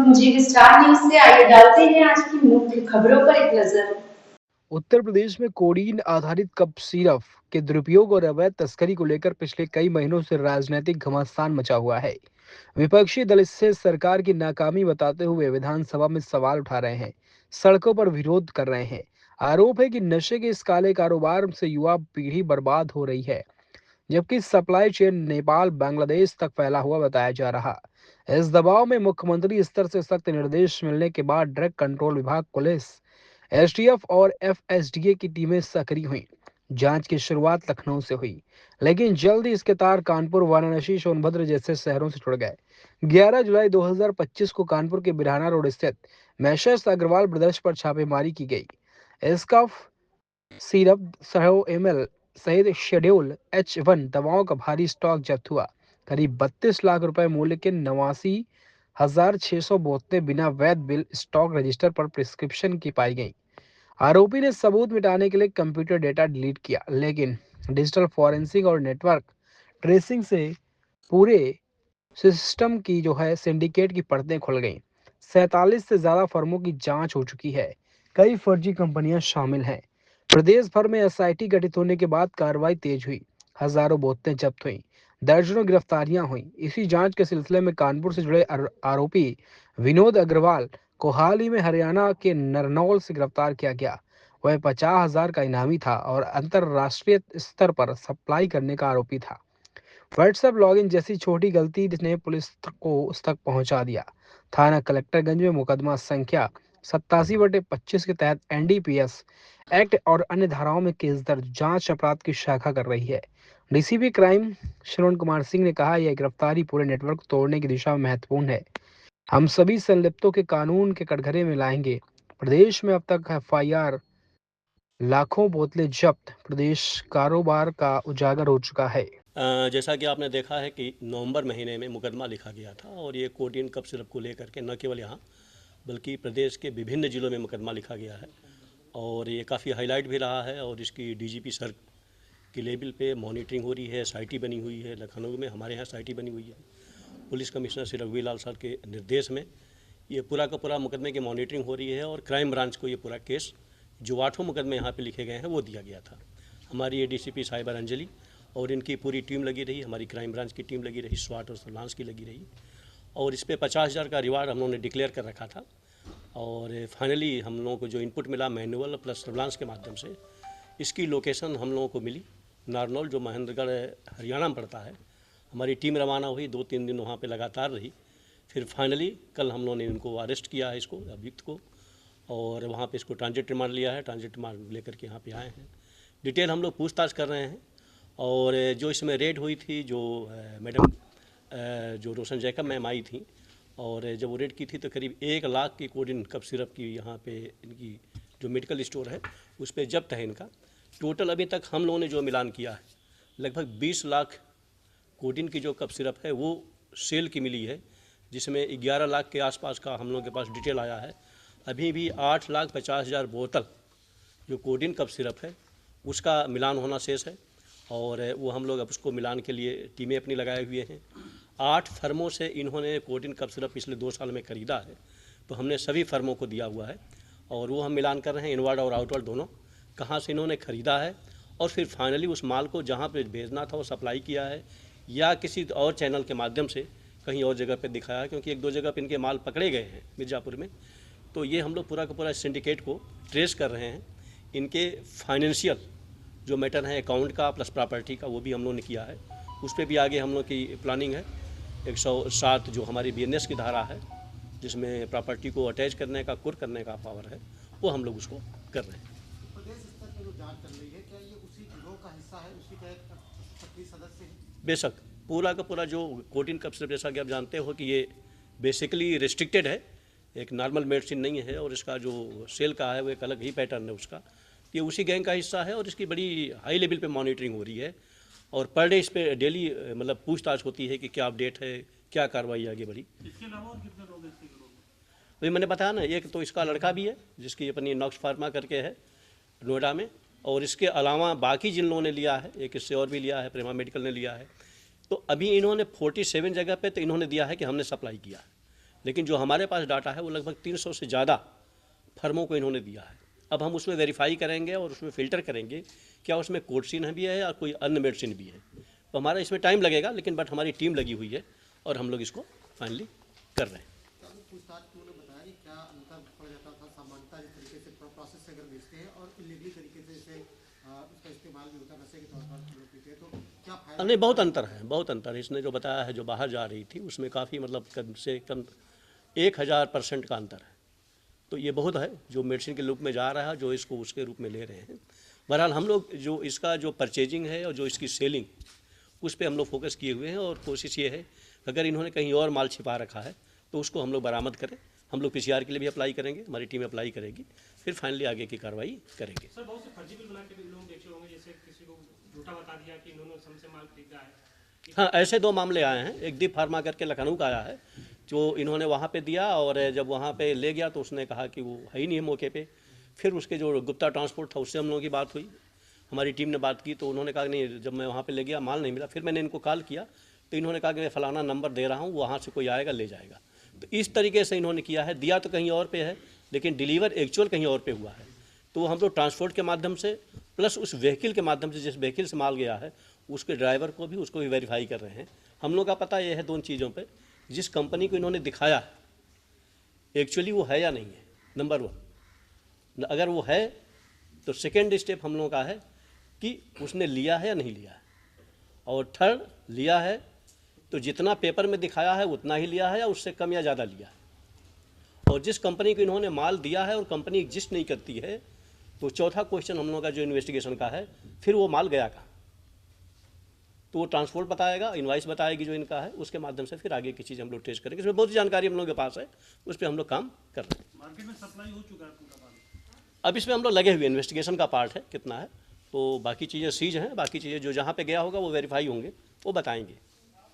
जी star news से आइए डालते हैं आज की मुख्य खबरों पर एक नजर। उत्तर प्रदेश में कोडीन आधारित कप सिरप के दुरुपयोग और अवैध तस्करी को लेकर पिछले कई महीनों से राजनीतिक घमासान मचा हुआ है। विपक्षी दल इसे सरकार की नाकामी बताते हुए विधानसभा में सवाल उठा रहे हैं, सड़कों पर विरोध कर रहे हैं। आरोप है कि नशे के इस काले कारोबार से युवा पीढ़ी बर्बाद हो रही है, जबकि सप्लाई चेन नेपाल बांग्लादेश तक फैला हुआ बताया जा रहा। इस दबाव में मुख्यमंत्री स्तर से सख्त निर्देश मिलने के बाद ड्रग कंट्रोल विभाग, पुलिस, एसटीएफ और एफएसडीए की टीमें सक्रिय हुई। जांच की शुरुआत लखनऊ से हुई, लेकिन जल्द ही इसके तार कानपुर, वाराणसी, सोनभद्र जैसे शहरों से जुड़ गए। 11 जुलाई 2025 को कानपुर के बिरहाना रोड स्थित मैशर्स अग्रवाल ब्रदर्स पर छापेमारी की गई। इसका सिरप 100 ml सहित शेड्यूल H1 दवाओं का भारी स्टॉक जब्त हुआ। करीब 32 लाख रुपए मूल्य के 89,600 बोतलें बिना वैध बिल स्टॉक रजिस्टर पर प्रिस्क्रिप्शन की पाई गई। आरोपी ने सबूत मिटाने के लिए कंप्यूटर डेटा डिलीट किया, लेकिन डिजिटल फॉरेंसिक और नेटवर्क ट्रेसिंग से पूरे सिस्टम की सिंडिकेट की परतें खुल गईं। 47 से ज्यादा फर्मों की जांच हो चुकी है। कई फर्जी कंपनियां शामिल हैं। प्रदेश भर में एसआईटी गठित होने के बाद कार्रवाई तेज हुई। हजारों बोतलें जब्त हुई, दर्जनों गिरफ्तारियां हुई। इसी जांच के सिलसिले में कानपुर से जुड़े आरोपी विनोद अग्रवाल को हाल ही में हरियाणा के नरनौल से गिरफ्तार किया गया। वह 50,000 का इनामी था और अंतरराष्ट्रीय स्तर पर सप्लाई करने का आरोपी था। व्हाट्सएप लॉगिन जैसी छोटी गलती ने पुलिस को उस तक पहुंचा दिया। थाना कलेक्टरगंज में मुकदमा संख्या 87/25 के तहत एनडीपीएस एक्ट और अन्य धाराओं में केस दर्ज, जांच अपराध की शाखा कर रही है। डीसीपी क्राइम श्रवण कुमार सिंह ने कहा, यह गिरफ्तारी पूरे नेटवर्क को तोड़ने की दिशा में महत्वपूर्ण है। हम सभी संलिप्तों के कानून के कटघरे में लाएंगे। प्रदेश में अब तक एफआईआर, लाखों बोतलें जब्त, प्रदेश कारोबार का उजागर हो चुका है। जैसा कि आपने देखा है कि नवंबर महीने में मुकदमा लिखा गया था और ये कोडीन कप सिरप को लेकर के न केवल यहाँ बल्कि प्रदेश के विभिन्न ज़िलों में मुकदमा लिखा गया है और ये काफ़ी हाईलाइट भी रहा है और इसकी डीजीपी सर की लेवल पे मॉनिटरिंग हो रही है। एसआईटी बनी हुई है लखनऊ में, हमारे यहाँ एसआईटी बनी हुई है। पुलिस कमिश्नर श्री रघुवीर लाल सर के निर्देश में ये पूरा का पूरा मुकदमे की मॉनिटरिंग हो रही है और क्राइम ब्रांच को ये पूरा केस जो 8 मुकदमे यहाँ पे लिखे गए हैं वो दिया गया था। हमारी ये डीसीपी साइबर अंजलि और इनकी पूरी टीम लगी रही, हमारी क्राइम ब्रांच की टीम लगी रही, स्वाट और सर्विलांस की लगी रही और इस पर 50,000 का रिवार्ड हम लोगों ने डिक्लेयर कर रखा था। और फाइनली हम लोगों को जो इनपुट मिला मैनुअल प्लस सर्विलांस के माध्यम से, इसकी लोकेशन हम लोगों को मिली नारनौल, जो महेंद्रगढ़ हरियाणा में पड़ता है। हमारी टीम रवाना हुई, 2-3 दिन वहाँ पे लगातार रही। फिर फाइनली कल हम लोगों ने इनको अरेस्ट किया है, इसको अभियुक्त को, और वहाँ पे इसको ट्रांजिट रिमांड लिया है। ट्रांजिट रिमांड लेकर के यहाँ पे आए हैं। डिटेल हम लोग पूछताछ कर रहे हैं। और जो इसमें रेड हुई थी, जो मैडम जो रोशन जैकब मैम आई थी, और जब वो रेड की थी तो करीब 1 लाख की कोडिन कप सिरप की यहाँ पे इनकी जो मेडिकल स्टोर है उस पर जब्त है इनका। टोटल अभी तक हम लोगों ने जो मिलान किया है लगभग 20 लाख कोडिन की जो कप सिरप है वो सेल की मिली है, जिसमें 11 लाख के आसपास का हम लोगों के पास डिटेल आया है। अभी भी 8,50,000 बोतल जो कोडिन कप सिरप है उसका मिलान होना शेष है और वो हम लोग अब उसको मिलान के लिए टीमें अपनी लगाए हुए हैं। 8 फर्मों से इन्होंने कोडिन कप सिरप पिछले 2 साल में ख़रीदा है, तो हमने सभी फर्मों को दिया हुआ है और वो हम मिलान कर रहे हैं, इनवर्ड और आउटवर्ड दोनों, कहाँ से इन्होंने ख़रीदा है और फिर फाइनली उस माल को जहाँ पे भेजना था वो सप्लाई किया है या किसी और चैनल के माध्यम से कहीं और जगह पे दिखाया है, क्योंकि 1-2 जगह पे इनके माल पकड़े गए हैं मिर्ज़ापुर में। तो ये हम लोग पूरा का पूरा सिंडिकेट को ट्रेस कर रहे हैं। इनके फाइनेंशियल जो मैटर है अकाउंट का प्लस प्रॉपर्टी का, वो भी हम लोगों ने किया है। उस पर भी आगे हम लोग की प्लानिंग है। 107 जो हमारी बीएनएस की धारा है जिसमें प्रॉपर्टी को अटैच करने का, कुर करने का पावर है, वो हम लोग उसको कर रहे हैं। प्रदेश स्तर पर जो जांच चल रही है, क्या ये उसी गिरोह का हिस्सा है, उसी के सक्रिय सदस्य हैं? बेशक पूरा का पूरा जो कोडिन कप सिरप, जैसा कि आप जानते हो कि ये बेसिकली रिस्ट्रिक्टेड है, एक नॉर्मल मेडिसिन नहीं है और इसका जो सेल का है वो एक अलग ही पैटर्न है उसका। ये उसी गैंग का हिस्सा है और इसकी बड़ी हाई लेवल पे मॉनिटरिंग हो रही है और पर डे इस पर डेली मतलब पूछताछ होती है कि क्या अपडेट है, क्या कार्रवाई आगे बढ़ी। इसके अलावा और कितने लोग इसके गिरोह में? वही मैंने बताया ना, एक तो इसका लड़का भी है जिसकी अपनी नॉक्स फार्मा करके है नोएडा में, और इसके अलावा बाकी जिन लोगों ने लिया है, एक इससे और भी लिया है, प्रेमा मेडिकल ने लिया है। तो अभी इन्होंने 47 जगह पे तो इन्होंने दिया है कि हमने सप्लाई किया है, लेकिन जो हमारे पास डाटा है वो लगभग 300 से ज़्यादा फर्मों को इन्होंने दिया है। अब हम उसमें वेरीफाई करेंगे और उसमें फ़िल्टर करेंगे क्या उसमें कोडसीन भी है या कोई अन्य मेडिसिन भी है। तो हमारा इसमें टाइम लगेगा, लेकिन बट हमारी टीम लगी हुई है और हम लोग इसको फाइनली कर रहे हैं। पूछताछ में उन्होंने बताया कि क्या अंतर पड़ जाता था सामान्यतः जिस तरीके से प्रोसेस से अगर बेचते हैं और इलीगली तरीके से इसे उसका इस्तेमाल भी होता है नशे के तौर पर लोग पीते हैं, तो क्या फायदा? नहीं, बहुत अंतर है, बहुत अंतर है। इसने जो बताया है जो बाहर जा रही थी उसमें काफ़ी मतलब कम से कम 1000% का अंतर है। तो ये बहुत है जो मेडिसिन के रूप में जा रहा है, जो इसको उसके रूप में ले रहे हैं। बहरहाल हम लोग जो इसका जो परचेजिंग है और जो इसकी सेलिंग, उस पर हम लोग फोकस किए हुए हैं और कोशिश ये है अगर इन्होंने कहीं और माल छिपा रखा है तो उसको हम लोग बरामद करें। हम लोग PCR के लिए भी अप्लाई करेंगे, हमारी टीम अप्लाई करेगी, फिर फाइनली आगे की कार्रवाई करेंगे। सर, बहुत से फर्जी बिल बना के भी लोग देखे होंगे, जैसे किसी को झूठा बता दिया कि इन्होंने हमसे माल खरीदा है। हाँ, ऐसे 2 मामले आए हैं। एक दीप फार्मा करके लखनऊ का आया है, जो इन्होंने वहाँ पे दिया और जब वहाँ पे ले गया तो उसने कहा कि वो है ही नहीं है मौके पे। फिर उसके जो गुप्ता ट्रांसपोर्ट था उससे हम लोगों की बात हुई, हमारी टीम ने बात की, तो उन्होंने कहा कि नहीं, जब मैं वहाँ पे ले गया माल नहीं मिला। फिर मैंने इनको कॉल किया तो इन्होंने कहा कि मैं फलाना नंबर दे रहा हूँ, वहाँ से कोई आएगा ले जाएगा। तो इस तरीके से इन्होंने किया है। दिया तो कहीं और पे है लेकिन डिलीवर एक्चुअल कहीं और पे हुआ है। तो हम लोग ट्रांसपोर्ट के माध्यम से प्लस उस व्हीकल के माध्यम से, जिस व्हीकल से माल गया है उसके ड्राइवर को भी, उसको भी वेरीफाई कर रहे हैं। हम लोग का पता यह है 2 चीज़ों पे, जिस कंपनी को इन्होंने दिखाया है एक्चुअली वो है या नहीं है, नंबर 1। अगर वो है तो सेकेंड स्टेप हम लोगों का है कि उसने लिया है या नहीं लिया है, और थर्ड लिया है तो जितना पेपर में दिखाया है उतना ही लिया है या उससे कम या ज़्यादा लिया है। और जिस कंपनी को इन्होंने माल दिया है और कंपनी एग्जिस्ट नहीं करती है, तो चौथा क्वेश्चन हम लोगों का जो इन्वेस्टिगेशन का है, फिर वो माल गया कहाँ, तो वो ट्रांसपोर्ट बताएगा, इनवाइस बताएगी जो इनका है, उसके माध्यम से फिर आगे की चीज़ हम लोग टेस्ट करेंगे। इसमें बहुत जानकारी हम लोगों के पास है, उस पर हम लोग काम कर रहे हैं। मार्केट में सप्लाई हो चुका है पूरा माल। अब इसमें हम लोग लगे हुए, इन्वेस्टिगेशन का पार्ट है कितना है, तो बाकी चीज़ें सीज हैं, बाकी चीज़ें जो जहाँ पे गया होगा वो वेरीफाई होंगे, वो बताएंगे।